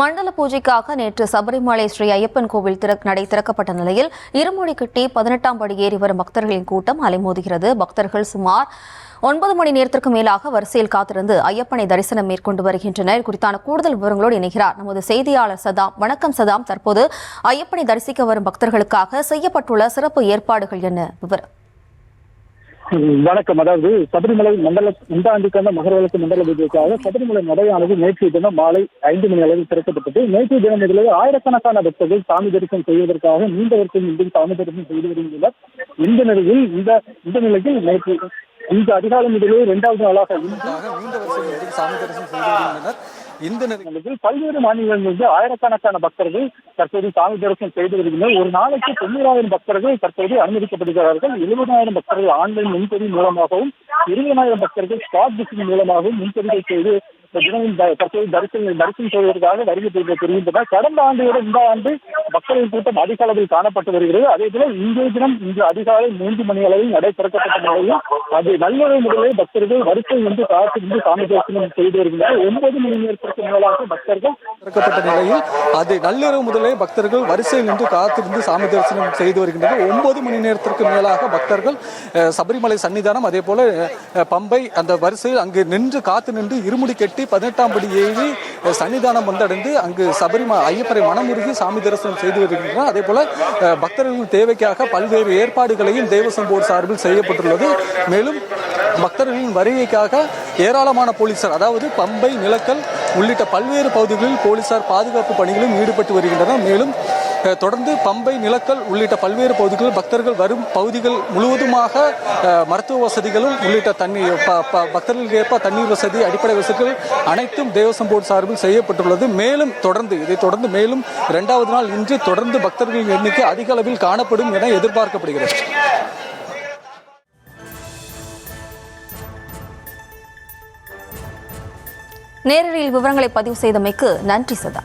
மண்டல பூஜைக்காக நேற்று சபரிமலை ஸ்ரீ ஐயப்பன் கோவில் நடை திறக்கப்பட்ட நிலையில் இருமுடி கட்டி 18ஆம் படி ஏறி வரும் பக்தர்களின் கூட்டம் அலைமோதுகிறது. பக்தர்கள் சுமார் 9 மணி நேரத்திற்கு மேலாக வரிசையில் காத்திருந்து ஐயப்பனை தரிசனம் மேற்கொண்டு வருகின்றனர். குறித்தான கூடுதல் விவரங்களோடு இணைகிறார் நமது செய்தியாளர் சதாம். வணக்கம் சதாம், தற்போது ஐயப்பனை தரிசிக்க வரும் பக்தர்களுக்காக செய்யப்பட்டுள்ள சிறப்பு ஏற்பாடுகள் என்ன விவரம்? வணக்கம். அதாவது சபரிமலை மண்டல இந்த ஆண்டுக்கான மகரவிளக்கு மண்டல பூஜைக்காக சபரிமலை நடையானது நேற்றைய தினம் மாலை 5 மணி அளவில் திறக்கப்பட்டது. நேற்றைய தினம் இதில் ஆயிரக்கணக்கான பக்தர்கள் சாமி தரிசனம் செய்வதற்காக நீண்ட வரிசையில் இன்று சாமி தரிசனம் செய்து வருகின்றனர். இந்த நிலையில் நேற்று இந்த அதிகாலை முதலே 2வது நாளாக நீண்ட வரிசையில் சாமி தரிசனம் செய்து வருகின்றனர். இந்த நிலையில் பல்வேறு மாநிலங்களிலிருந்து ஆயிரக்கணக்கான பக்தர்கள் தற்போது சாமி தரிசனம் செய்து வருகின்றனர். ஒரு நாளைக்கு 90,000 பக்தர்கள் தற்போது அனுமதிக்கப்படுகிறார்கள். 70,000 பக்தர்கள் ஆன்லைன் முன்பதிவு மூலமாகவும் 20,000 பக்தர்கள் ஸ்பாட் புக்கிங் மூலமாகவும் முன்பதிவு செய்து தற்போது தரிசனம் செய்வதற்காக வருகை தெரிகின்றனர். கடந்த ஆண்டோட இந்த ஆண்டு மக்களின் கூட்டம் அதிக அளவில் காணப்பட்டு வருகிறது. அதே போல இன்றைய தினம் இன்று அதிகாலை 3 மணி அளவில் நடை திறக்கப்பட்ட நிலையில் அது நள்ளிரவு முதலே பக்தர்கள் வரிசை என்று காத்திருந்து சாமி தரிசனம் செய்து வருகின்றனர். 9 மணி நேரத்திற்கு மேலாக பக்தர்கள் திறக்கப்பட்ட நிலையில் அது நள்ளிரவு முதலே பக்தர்கள் வரிசையில் நின்று காத்திருந்து சாமி தரிசனம் செய்து வருகின்றனர். 9 மணி நேரத்திற்கு மேலாக பக்தர்கள் சபரிமலை சன்னிதானம் அதே போல பம்பை அந்த வரிசையில் அங்கு நின்று காத்து நின்று இருமுடி கட்டி 18ஆம் படி ஏறி சன்னிதானம் வந்தடைந்து அங்கு ஐயப்பரை மனமுருகி சாமி தரிசனம் செய்து வருகின்றனர். அதே போல பக்தர்களின் தேவைக்காக பல்வேறு ஏற்பாடுகளையும் தேவசம் போர்டு சார்பில் செய்யப்பட்டுள்ளது. மேலும் பக்தர்களின் வருகைக்காக ஏராளமான போலீசார், அதாவது பம்பை, நிலக்கல் உள்ளிட்ட பல்வேறு பகுதிகளில் போலீசார் பாதுகாப்பு பணிகளிலும் ஈடுபட்டு வருகின்றனர். மேலும் தொடர்ந்து பம்பை, நிலக்கல் உள்ளிட்ட பல்வேறு பகுதிகளில் பக்தர்கள் வரும் பகுதிகள் முழுவதுமாக மருத்துவ வசதிகளும் உள்ளிட்ட பக்தர்களுக்கு ஏற்ப தண்ணீர் வசதி, அடிப்படை வசதிகள் அனைத்தும் தேவசம் போர்டு சார்பில் செய்யப்பட்டுள்ளது. மேலும் இதைத் தொடர்ந்து மேலும் 2வது நாள் இன்று தொடர்ந்து பக்தர்களின் எண்ணிக்கை அதிக அளவில் காணப்படும் என எதிர்பார்க்கப்படுகிறது. நேரடியில் விவரங்களை பதிவு செய்தமைக்கு நன்றி சதா.